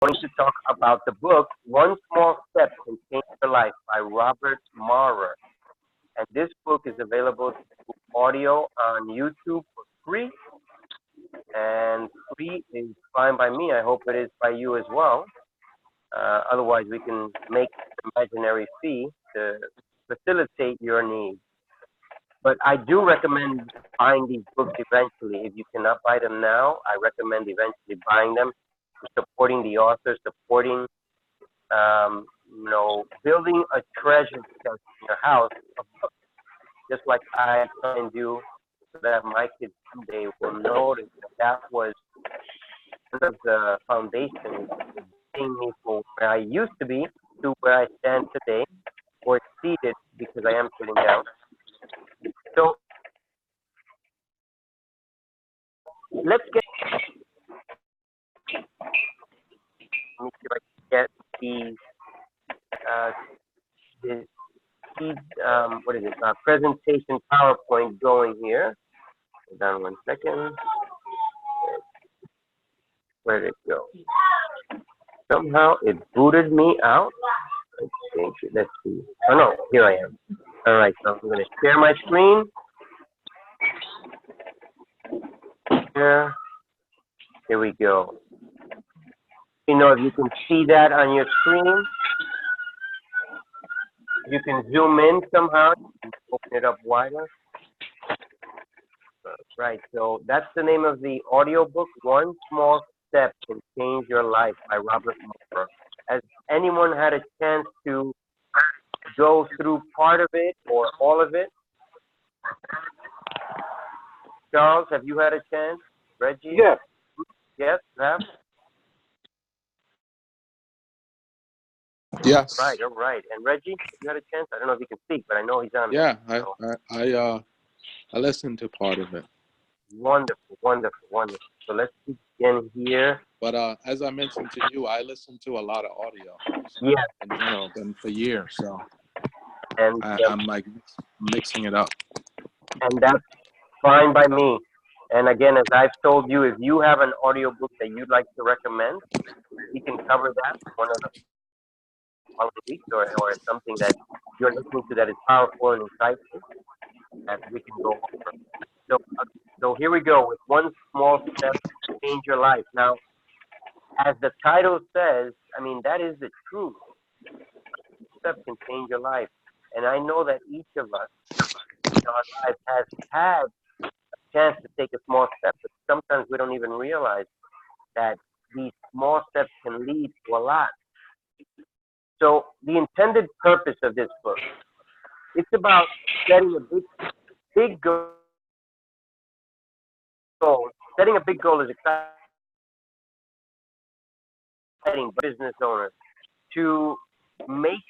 going to talk about the book One Small Step Can Change Your Life by Robert Maurer. And this book is available through audio on YouTube for free. And free is fine by me. I hope it is by you as well. Otherwise, we can make an imaginary fee to facilitate your needs. But I do recommend buying these books eventually. If you cannot buy them now, I recommend eventually buying them, supporting the author, supporting, building a treasure chest in your house of books, just like I try and do, so that my kids someday will notice that was one of the foundations getting me from where I used to be to where I stand today, or seated because I am sitting down. So let's get. Let me see if I can get the what is it? Presentation PowerPoint going here. Hold on one second. Where did it go? Somehow it booted me out. Let's see. Oh no, here I am. All right, so I'm going to share my screen. Here we go. You know, if you can see that on your screen, you can zoom in somehow. Open it up wider. Right, so that's the name of the audiobook, One Small Step Can Change Your Life by Robert Maurer. Has anyone had a chance to go through part of it or all of it? Charles, have you had a chance? Reggie? Yes. Yes, have? Yes. Right, all right. And Reggie, you had a chance? I don't know if he can speak, but I know he's on. Yeah, So. I listened to part of it. Wonderful, wonderful, wonderful. So let's begin here. But as I mentioned to you, I listen to a lot of audio. Yeah. And, been for years, so And I'm like mixing it up. And that's fine by me. And again, as I've told you, if you have an audiobook that you'd like to recommend, we can cover that one of the weeks, or something that you're listening to that is powerful and insightful that we can go over. So here we go with One Small Step to Change Your Life. Now, as the title says, I mean, that is the truth. Step can change your life. And I know that each of us in our life has had a chance to take a small step, but sometimes we don't even realize that these small steps can lead to a lot. So the intended purpose of this book, it's about setting a big goal. Setting a big goal is exciting for business owners to make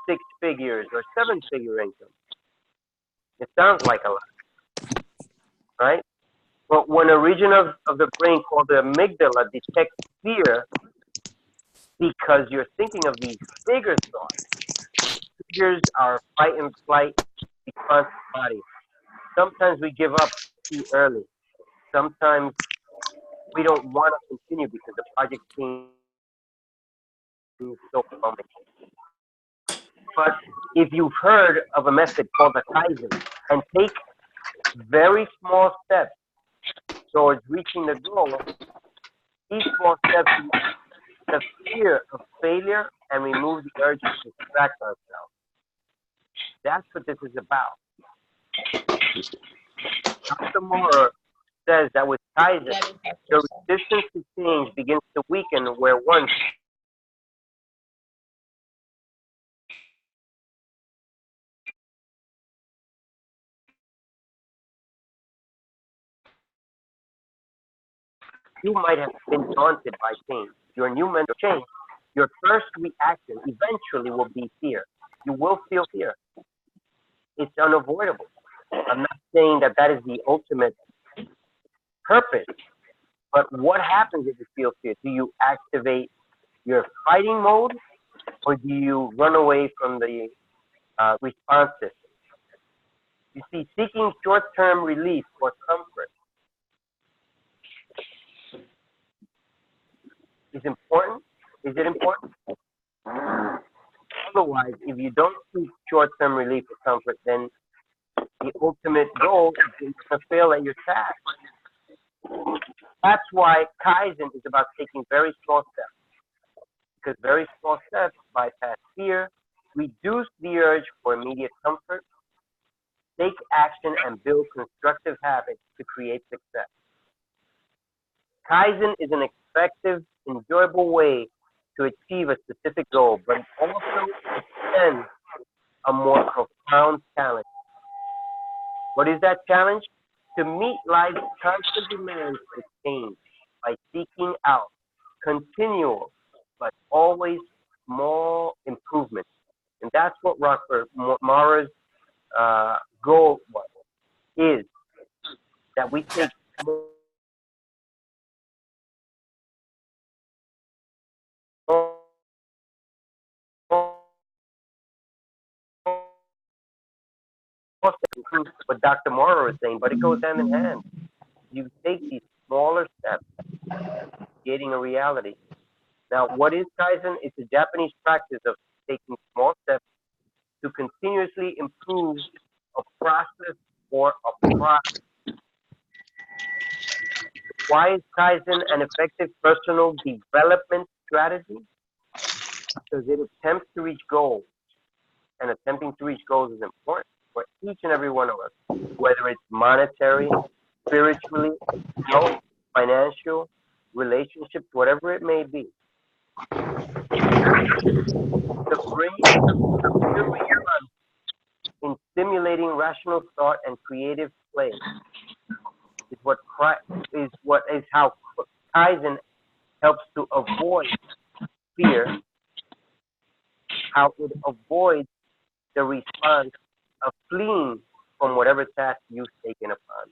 6 figures or 7-figure income. It sounds like a lot, right? But when a region of the brain called the amygdala detects fear, because you're thinking of these bigger thoughts, triggers our fight and flight response body. Sometimes we give up too early. Sometimes we don't want to continue because the project seems so promising. But if you've heard of a method called the Kaizen, and take very small steps towards reaching the goal, these small steps remove the fear of failure and remove the urge to distract ourselves. That's what this is about. Dr. Maurer says that with Kaizen, the resistance to change begins to weaken where once you might have been daunted by change. Your new mental change, your first reaction eventually will be fear. You will feel fear. It's unavoidable. I'm not saying that that is the ultimate purpose, but what happens if you feel fear? Do you activate your fighting mode, or do you run away from the response system? You see, seeking short-term relief or comfort is important. Is it important? Otherwise, if you don't seek short-term relief or comfort, then the ultimate goal is to fail at your task. That's why Kaizen is about taking very small steps, because very small steps bypass fear, reduce the urge for immediate comfort, take action, and build constructive habits to create success. Kaizen is an effective, enjoyable way to achieve a specific goal, but it also extends a more profound challenge. What is that challenge? To meet life's constant demands for change by seeking out continual but always small improvements. And that's what Maurer's goal is, that we take small steps, what Dr. Maurer is saying, but it goes hand in hand. You take these smaller steps, creating a reality. Now, what is Kaizen? It's a Japanese practice of taking small steps to continuously improve a process or a product. Why is Kaizen an effective personal development strategy? Because it attempts to reach goals, and attempting to reach goals is important for each and every one of us, whether it's monetary, spiritually, health, financial, relationships, whatever it may be. The brain really runs in stimulating rational thought and creative play is how Kaizen helps to avoid fear, how it avoids the response of fleeing from whatever task you've taken upon.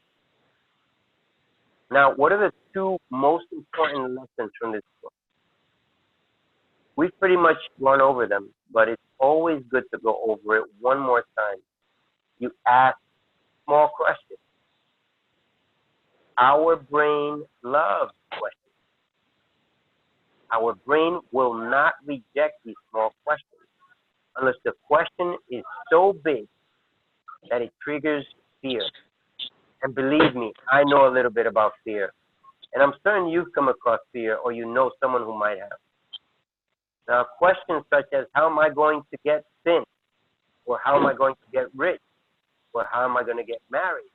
Now, what are the two most important lessons from this book? We've pretty much run over them, but it's always good to go over it one more time. You ask small questions. Our brain loves questions. Our brain will not reject these small questions unless the question is so big that it triggers fear. And believe me, I know a little bit about fear. And I'm certain you've come across fear, or you know someone who might have. Now, questions such as, how am I going to get thin? Or how am I going to get rich? Or how am I going to get married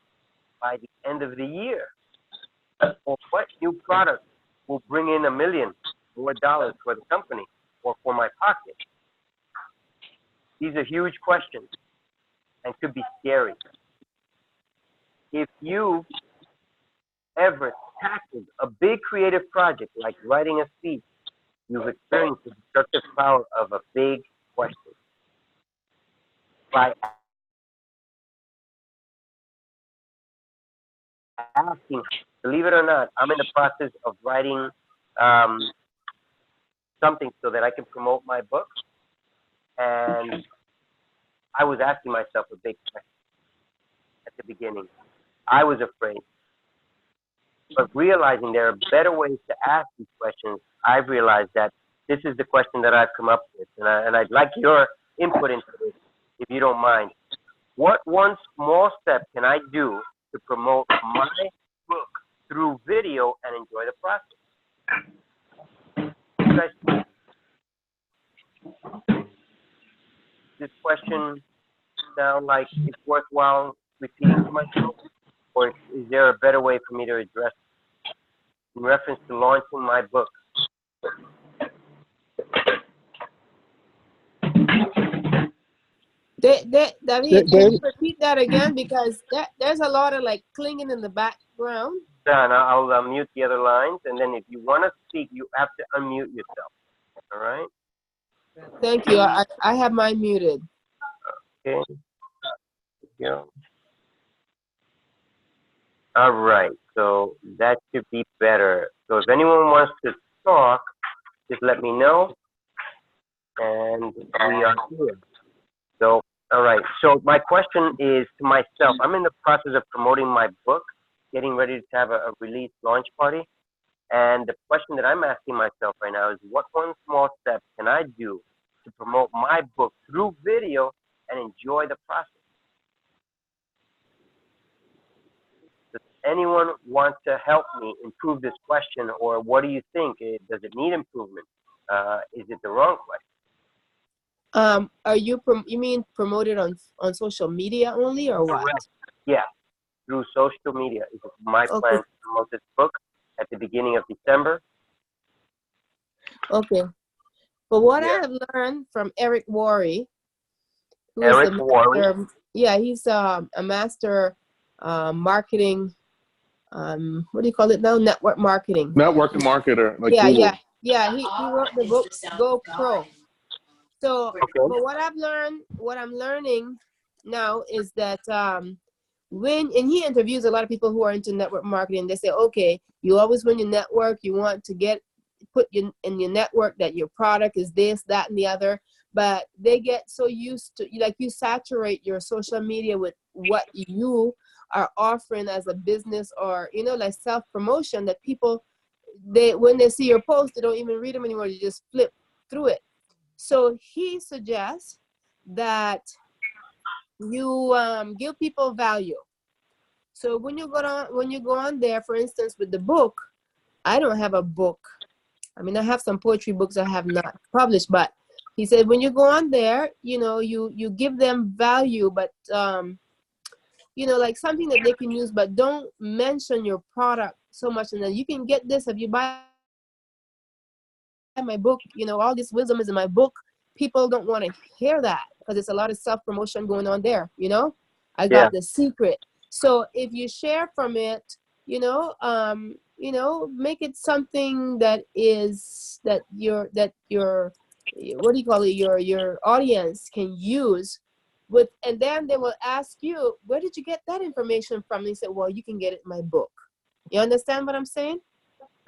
by the end of the year? Or what new product will bring in $1 million more dollars for the company or for my pocket? These are huge questions and could be scary. If you ever tackled a big creative project like writing a speech, you've experienced the destructive power of a big question. By asking, believe it or not, I'm in the process of writing something so that I can promote my book. And I was asking myself a big question at the beginning. I was afraid. But realizing there are better ways to ask these questions, I've realized that this is the question that I've come up with. And I'd like your input into this, if you don't mind. What one small step can I do to promote my book through video and enjoy the process? This question sound like it's worthwhile repeating to myself? Or is there a better way for me to address it in reference to launching my book? David, can you repeat that again? Because there's a lot of like clinging in the background. Done. I'll mute the other lines, and then if you want to speak, you have to unmute yourself. All right? Thank you. I have mine muted. Okay. Go. All right. So that should be better. So if anyone wants to talk, just let me know, and we are here. So, all right. So my question is to myself. I'm in the process of promoting my book, getting ready to have a release launch party. And the question that I'm asking myself right now is, what one small step can I do to promote my book through video and enjoy the process? Does anyone want to help me improve this question, or what do you think? Does it need improvement? Is it the wrong question? Are you you mean promoted on social media only, or what? Correct. Yeah, through social media. Is it my plan Okay. to promote this book at the beginning of December? Okay. But what I Yeah. have learned from Eric Worre, who is Eric the Warren. master, yeah, he's a master marketing, what do you call it now? Network marketing. Networking marketer, like Yeah, Google. yeah. He wrote the book Go Pro. So, Okay. but what I'm learning now is that and he interviews a lot of people who are into network marketing. They say, okay, you always, when you network, you want to put in your network that your product is this, that, and the other. But they get so used to, like, you saturate your social media with what you are offering as a business, or, like self-promotion, that people, when they see your post, they don't even read them anymore. You just flip through it. So he suggests that you give people value. So when you go on there, for instance, with the book, I don't have a book. I mean, I have some poetry books I have not published, but he said when you go on there, you give them value, but like something that they can use, but don't mention your product so much. And then you can get this if you buy my book. All this wisdom is in my book. People don't want to hear that because it's a lot of self-promotion going on there. I Yeah. got the secret. So if you share from it, make it something that your what do you call it, your audience can use with, and then they will ask you, where did you get that information from? And you say, well, you can get it in my book. You understand what I'm saying?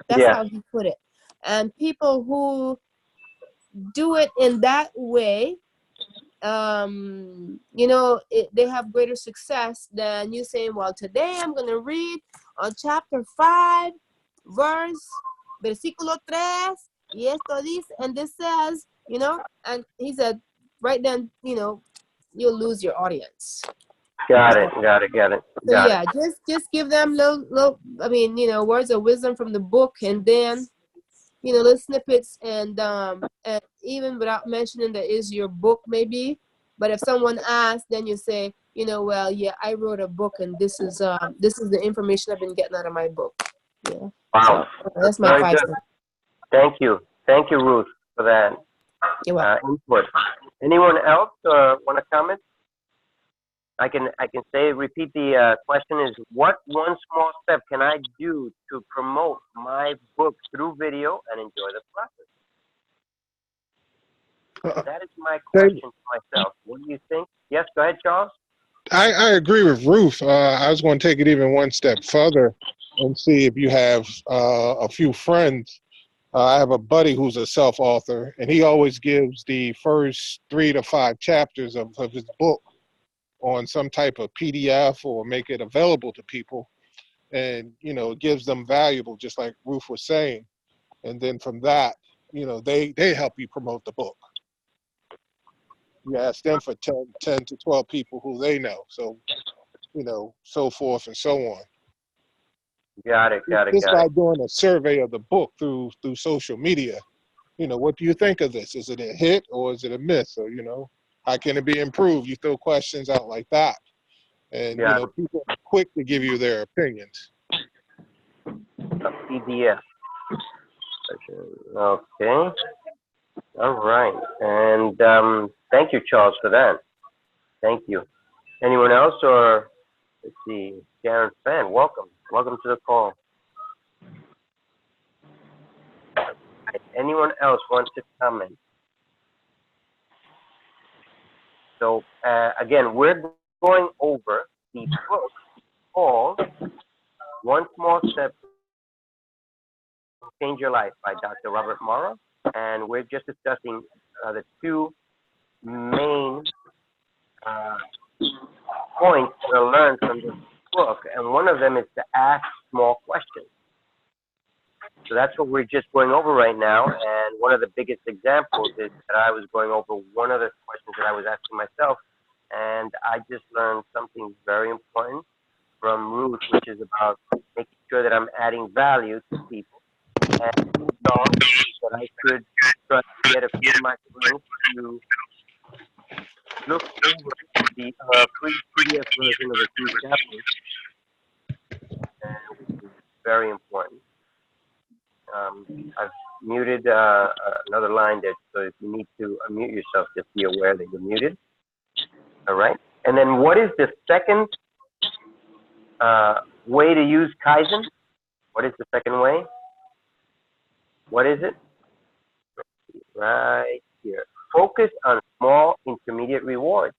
That's Yeah. how he put it. And people who do it in that way, they have greater success than you saying, well, today I'm going to read on chapter 5, verse, versículo 3, y esto dice, and this says, and he said, right then, you'll lose your audience. Got it. Got it. So yeah, just give them little, words of wisdom from the book, and then, little snippets, and even without mentioning that is your book, maybe. But if someone asks, then you say, well, yeah, I wrote a book, and this is the information I've been getting out of my book. Yeah. Wow. So that's my Very 5 good. cents. Thank you, Ruth, for that You're welcome. input. Anyone else want to comment? I can repeat the question is, what one small step can I do to promote my book through video and enjoy the process? That is my question to myself. What do you think? Yes, go ahead, Charles. I agree with Ruth. I was going to take it even one step further and see if you have a few friends. I have a buddy who's a self-author, and he always gives the first 3 to 5 chapters of his book on some type of PDF or make it available to people. And, it gives them valuable, just like Ruth was saying. And then from that, they help you promote the book. You ask them for 10 to 12 people who they know. So, so forth and so on. Got it. Just by doing a survey of the book through social media, what do you think of this? Is it a hit or is it a miss? Or, how can it be improved? You throw questions out like that. And, people are quick to give you their opinions. A PDF. Okay. All right. And thank you, Charles, for that. Thank you. Anyone else? Or let's see, Darren Fan, welcome. Welcome to the call. Anyone else want to comment? So again, we're going over the book called One Small Step to Change Your Life by Dr. Robert Maurer. And we're just discussing the 2 main points to learn from this book. And one of them is to ask small questions. So that's what we're just going over right now. And one of the biggest examples is that I was going over one of the questions that I was asking myself. And I just learned something very important from Ruth, which is about making sure that I'm adding value to people. And she thought that I should try to get a few of my friends to look over the free PDF version of the 3 chapters, which is very important. I've muted another line there, so if you need to unmute yourself, just be aware that you're muted. All right. And then what is the second way to use Kaizen? What is the second way? What is it? Right here. Focus on small intermediate rewards.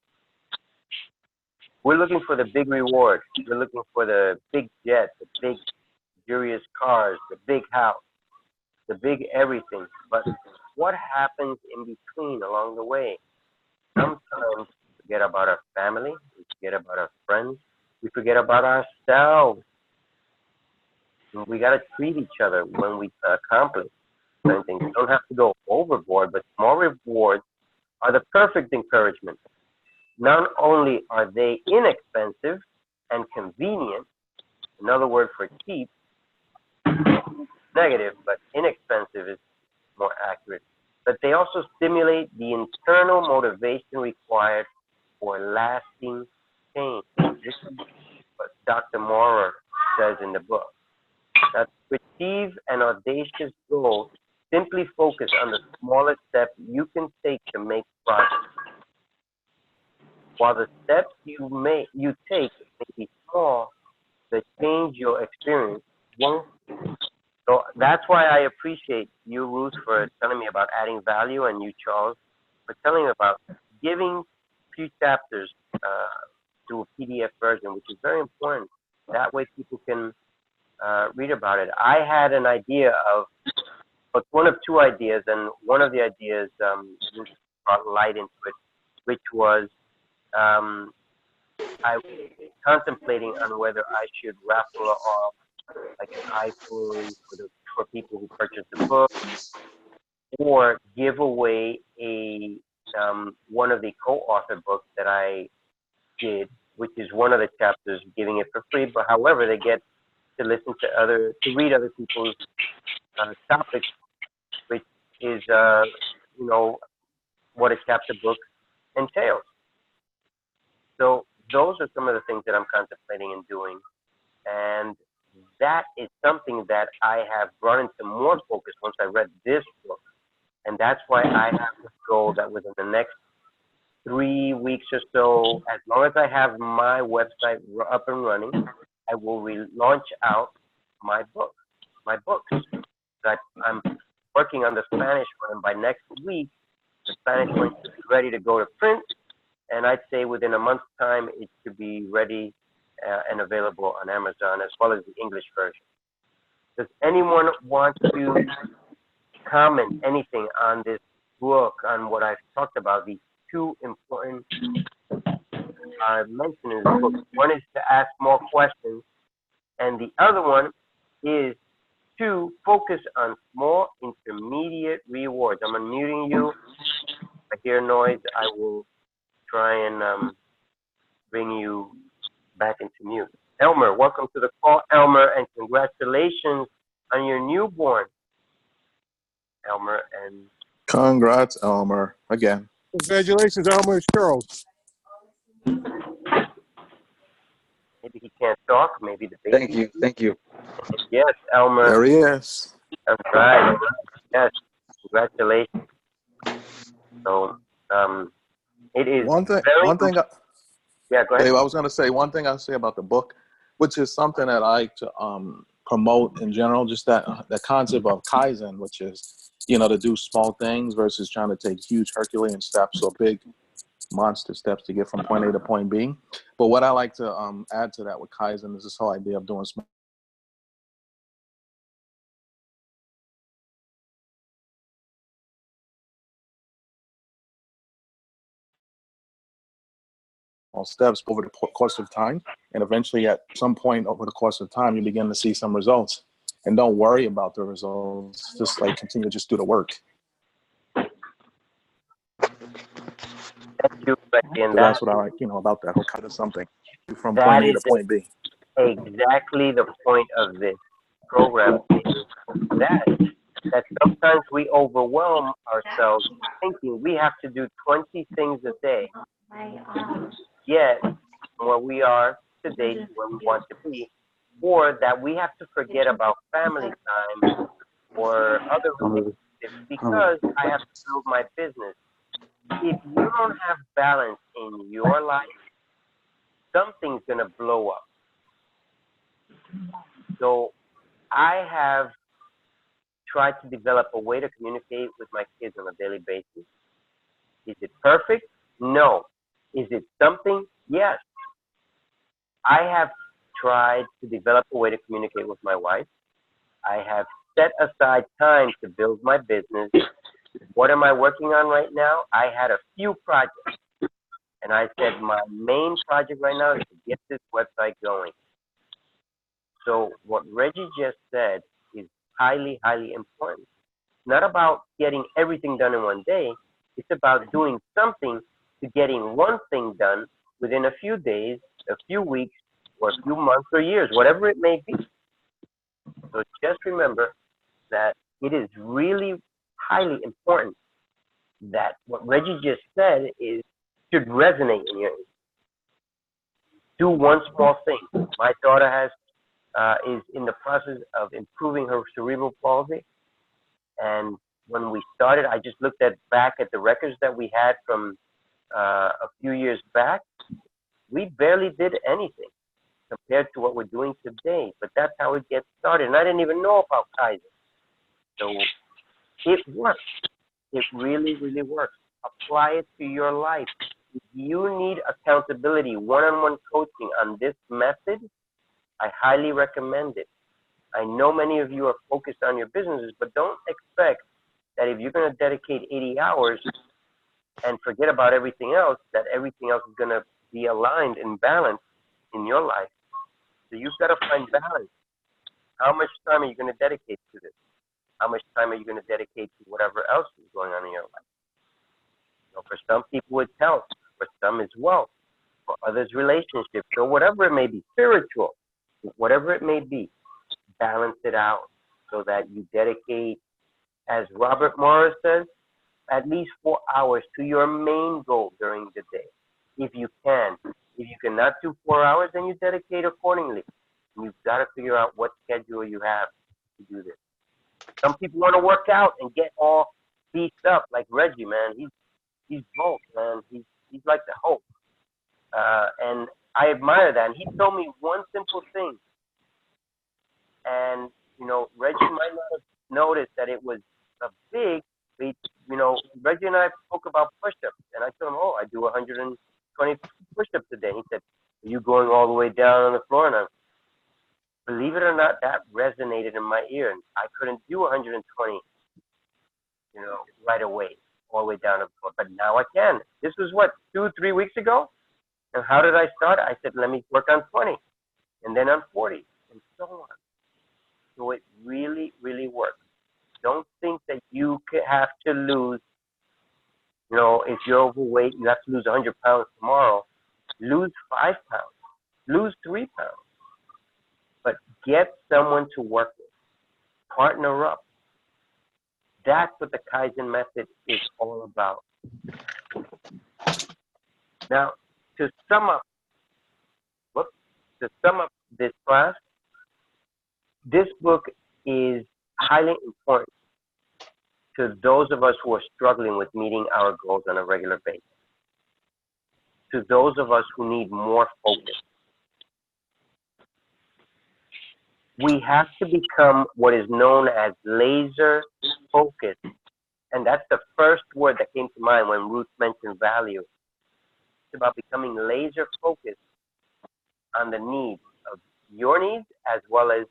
We're looking for the big reward. We're looking for the big jet, the big luxurious cars, the big house, the big everything. But what happens in between along the way? Sometimes we forget about our family, we forget about our friends, we forget about ourselves. And we got to treat each other when we accomplish certain things. You don't have to go overboard, but small rewards are the perfect encouragement. Not only are they inexpensive and convenient, another word for cheap, negative, but inexpensive is more accurate, but they also stimulate the internal motivation required for lasting change. This is what Dr. Maurer says in the book. That to achieve an audacious goal, simply focus on the smallest step you can take to make progress. While the steps you take may be small, the change you'll experience won't. So that's why I appreciate you, Ruth, for telling me about adding value, and you, Charles, for telling me about giving few chapters to a PDF version, which is very important. That way people can read about it. I had an idea of, but one of two ideas, and one of the ideas brought light into it, which was I was contemplating on whether I should raffle off like an iPhone for people who purchase the book, or give away a one of the co-author books that I did, which is one of the chapters, giving it for free. But however, they get to listen to read other people's topics, which is what a chapter book entails. So those are some of the things that I'm contemplating and doing, and that is something that I have brought into more focus once I read this book. And that's why I have this goal that within the next 3 weeks or so, as long as I have my website up and running, I will relaunch out my books. I'm working on the Spanish one, and by next week, the Spanish one should be ready to go to print. And I'd say within a month's time, it should be ready and available on Amazon, as well as the English version. Does anyone want to comment anything on this book, on what I've talked about, these two important I mentioned in the book? One is to ask more questions, and the other one is to focus on small intermediate rewards. I'm unmuting you. If I hear noise, I will try and bring you back into mute. Elmer, welcome to the call, Elmer, and congratulations on your newborn, Elmer. And Congrats, Elmer, again. Congratulations, Elmer. It's Charles. maybe he can't talk, maybe the baby. Thank you. Yes, Elmer. There he is. That's right. Yes, congratulations. So, it is One thing. Yeah, go ahead. Dave, I was going to say one thing I'll say about the book, which is something that I like to promote in general, just that the concept of Kaizen, which is, to do small things versus trying to take huge Herculean steps or big monster steps to get from point A to point B. But what I like to add to that with Kaizen is this whole idea of doing small steps over the course of time, and eventually at some point over the course of time you begin to see some results. and don't worry about the results. Just like continue to just do the work. Thank you, Becky. And So that's what I like, about that whole kind of something from point that A to is point B. exactly the point of this program, is that sometimes we overwhelm ourselves thinking we have to do 20 things a day. Yet, where we are today, where we want to be, or that we have to forget about family time or other relationships because I have to build my business. If you don't have balance in your life, something's going to blow up. So I have tried to develop a way to communicate with my kids on a daily basis. Is it perfect? No. Is it something? Yes. I have tried to develop a way to communicate with my wife. I have set aside time to build my business. What am I working on right now? I had a few projects, and I said my main project right now is to get this website going. So what Reggie just said is highly, highly important. It's not about getting everything done in one day. It's about doing something to getting one thing done within a few days, a few weeks, or a few months or years, whatever it may be. So just remember that it is really highly important that what Reggie just said should resonate in you. Do one small thing. My daughter is in the process of improving her cerebral palsy, and when we started, I just looked back at the records that we had from a few years back. We barely did anything compared to what we're doing today, but that's how it gets started. And I didn't even know about Kaizen. So it works. It really, really works. Apply it to your life. If you need accountability, one-on-one coaching on this method, I highly recommend it. I know many of you are focused on your businesses, but don't expect that if you're going to dedicate 80 hours and forget about everything else, that everything else is going to be aligned and balanced in your life. So you've got to find balance. How much time are you going to dedicate to this? How much time are you going to dedicate to whatever else is going on in your life? For some people, it's health. For some, it's wealth. For others, relationships. So whatever it may be, spiritual, whatever it may be, balance it out so that you dedicate, as Robert Maurer says, at least 4 hours to your main goal during the day, if you can. If you cannot do 4 hours, then you dedicate accordingly. You've got to figure out what schedule you have to do this. Some people want to work out and get all beefed up, like Reggie, man. He's bulk, man. He's like the Hulk. And I admire that. And he told me one simple thing. And, Reggie might not have noticed that it was a big, Reggie and I spoke about push-ups. And I told him, I do 120 push-ups a day. He said, are you going all the way down on the floor? And believe it or not, that resonated in my ear. And I couldn't do 120, right away, all the way down to the floor. But now I can. This was 2-3 weeks ago? And how did I start? I said, let me work on 20, and then on 40, and so on. So it really, really works. Don't think that you have to lose, if you're overweight, you have to lose 100 pounds tomorrow. Lose 5 pounds. Lose 3 pounds. But get someone to work with. Partner up. That's what the Kaizen method is all about. Now, to sum up this class, this book is highly important to those of us who are struggling with meeting our goals on a regular basis, to those of us who need more focus. We have to become what is known as laser focused. And that's the first word that came to mind when Ruth mentioned value. It's about becoming laser focused on the needs of your needs as well as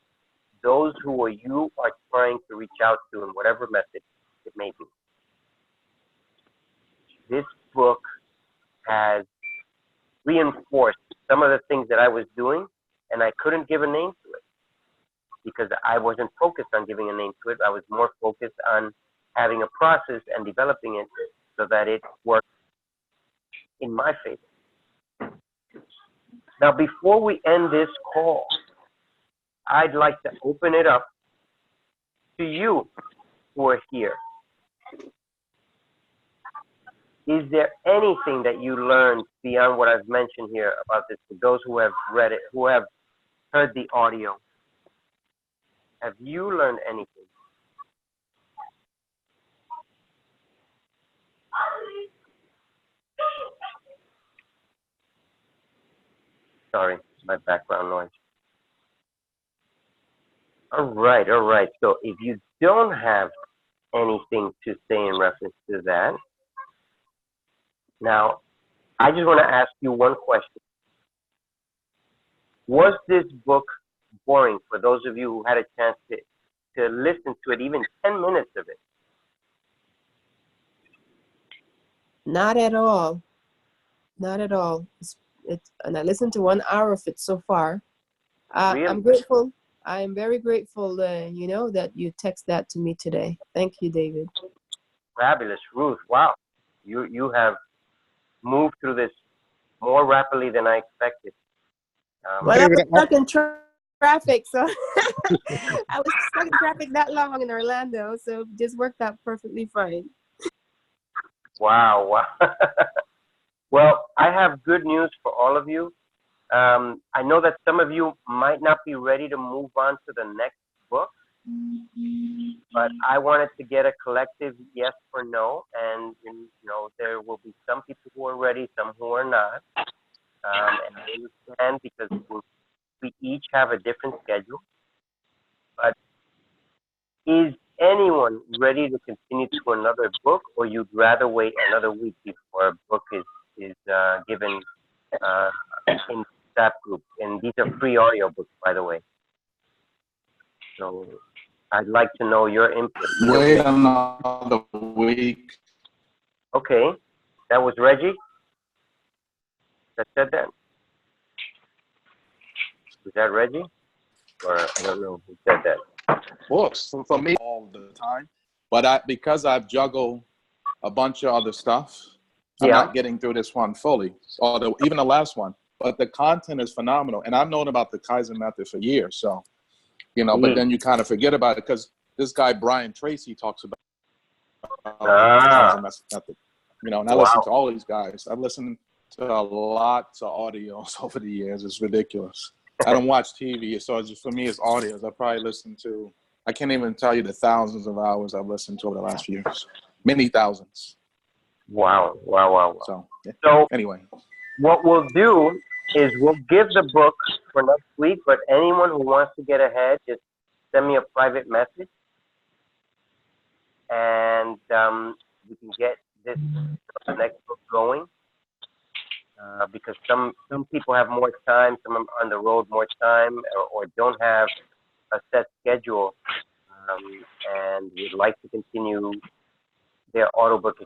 those who you are trying to reach out to in whatever method it may be. This book has reinforced some of the things that I was doing, and I couldn't give a name to it. because I wasn't focused on giving a name to it. I was more focused on having a process and developing it so that it worked in my favor. Now, before we end this call, I'd like to open it up to you who are here. Is there anything that you learned beyond what I've mentioned here about this, for those who have read it, who have heard the audio? Have you learned anything? Sorry, my background noise. All right, all right. So if you don't have anything to say in reference to that, now I just want to ask you one question. Was this book boring for those of you who had a chance to listen to it, even 10 minutes of it? Not at all. Not at all. And I listened to 1 hour of it so far. Really? I'm grateful. I am very grateful, you know, that you text that to me today. Thank you, David. Fabulous, Ruth. Wow, you have moved through this more rapidly than I expected. Well, David, I was stuck in traffic, so I was stuck in traffic that long in Orlando, so it just worked out perfectly fine. Wow, wow. Well, I have good news for all of you. I know that some of you might not be ready to move on to the next book, but I wanted to get a collective yes or no, and you know there will be some people who are ready, some who are not, and I understand because we each have a different schedule. But is anyone ready to continue to another book, or you'd rather wait another week before a book is given in that group? And these are free audio books, by the way. So I'd like to know your input. Wait another week. Okay, that was Reggie that said that. Was that Reggie? Or I don't know who said that. Books for me all the time, but because I've juggled a bunch of other stuff, I'm Yeah. not getting through this one fully, or even the last one. But the content is phenomenal, and I've known about the Kaizen method for years. So, you know, but then you kind of forget about it because this guy Brian Tracy talks about the Kaizen method. You know, and I listen to all these guys. I've listened to a lot of audios over the years. It's ridiculous. I don't watch TV, so it's just, for me, it's audios. I probably listen to, I can't even tell you the thousands of hours I've listened to over the last few years. Many thousands. Wow, wow, wow, wow. So, yeah. So Anyway. what we'll do is we'll give the book for next week, but anyone who wants to get ahead, just send me a private message, and we can get this the next book going. Because some people have more time, some are on the road more time, or don't have a set schedule, and would like to continue their audiobook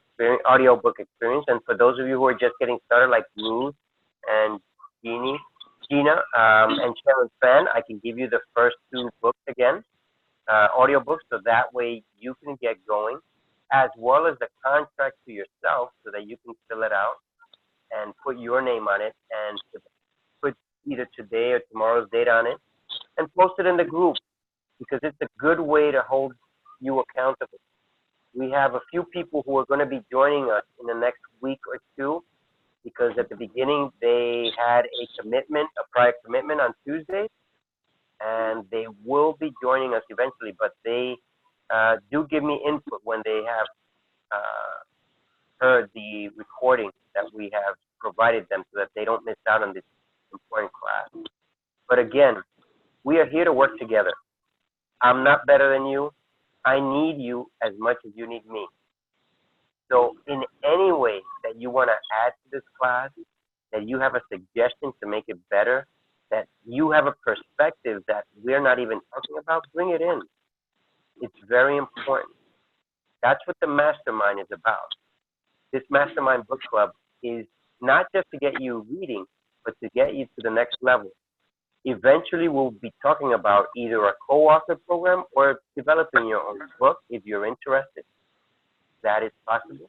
experience. And for those of you who are just getting started, like Ruth and Gina, and Sharon Fan, I can give you the first 2 books again, audiobooks, so that way you can get going, as well as the contract to yourself, so that you can fill it out and put your name on it, and put either today or tomorrow's date on it, and post it in the group, because it's a good way to hold you accountable. We have a few people who are going to be joining us in the next week or 2, because at the beginning they had a prior commitment on Tuesday, and they will be joining us eventually, but they do give me input when they have heard the recording that we have provided them, so that they don't miss out on this important class. But again, we are here to work together. I'm not better than you. I need you as much as you need me. So in any way that you want to add to this class, that you have a suggestion to make it better, that you have a perspective that we're not even talking about, bring it in. It's very important. That's what the Mastermind is about. This Mastermind book club is not just to get you reading, but to get you to the next level. eventually we'll be talking about either a co-author program or developing your own book if you're interested. That is possible.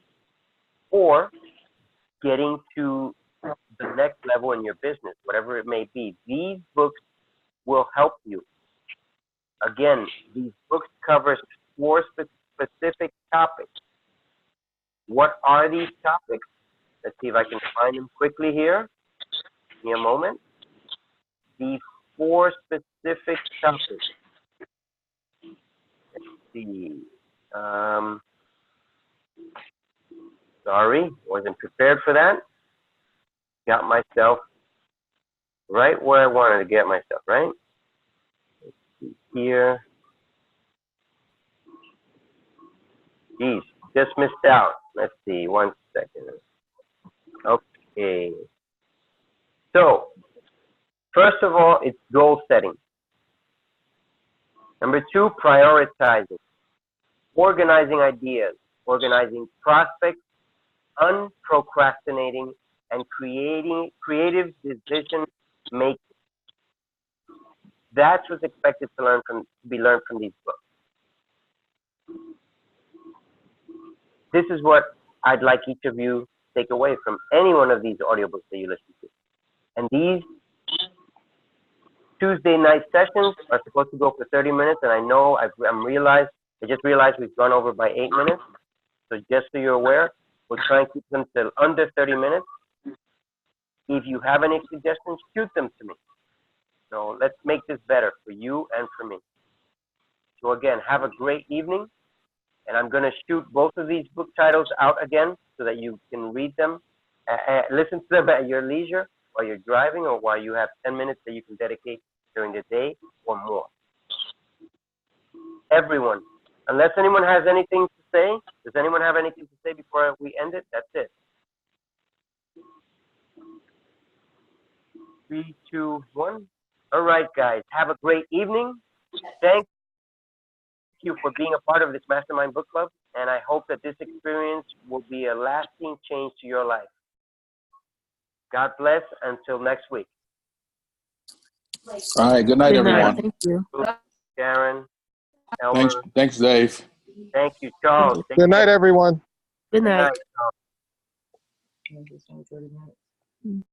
Or getting to the next level in your business, whatever it may be. These books will help you. Again, these books cover 4 specific topics. What are these topics? Let's see if I can find them quickly here. Give me a moment. These 4 specific topics. Let's see. Sorry, wasn't prepared for that. Got myself right where I wanted to get myself, right? Let's see here. Geez, just missed out. Let's see, 1 second. Okay. So, first of all, it's goal setting. Number 2, prioritizing. Organizing ideas, organizing prospects, unprocrastinating, and creating creative decision making. That's what's expected to be learned from these books. This is what I'd like each of you to take away from any one of these audiobooks that you listen to. And these Tuesday night sessions are supposed to go for 30 minutes, and I know I just realized we've gone over by 8 minutes. So just so you're aware, we'll try and keep them till under 30 minutes. If you have any suggestions, shoot them to me. So let's make this better for you and for me. So again, have a great evening. And I'm going to shoot both of these book titles out again so that you can read them, listen to them at your leisure while you're driving or while you have 10 minutes that you can dedicate during the day or more. Everyone, unless anyone has anything to say, does anyone have anything to say before we end it? That's it. 3, 2, 1. All right, guys. Have a great evening. Thank you for being a part of this Mastermind Book Club, and I hope that this experience will be a lasting change to your life. God bless. Until next week. All right. Good night, Good night. everyone. Thank you. Sharon, Elmer. Thanks, Dave. Thank you, Charles. Good night, everyone. Good Good night. night.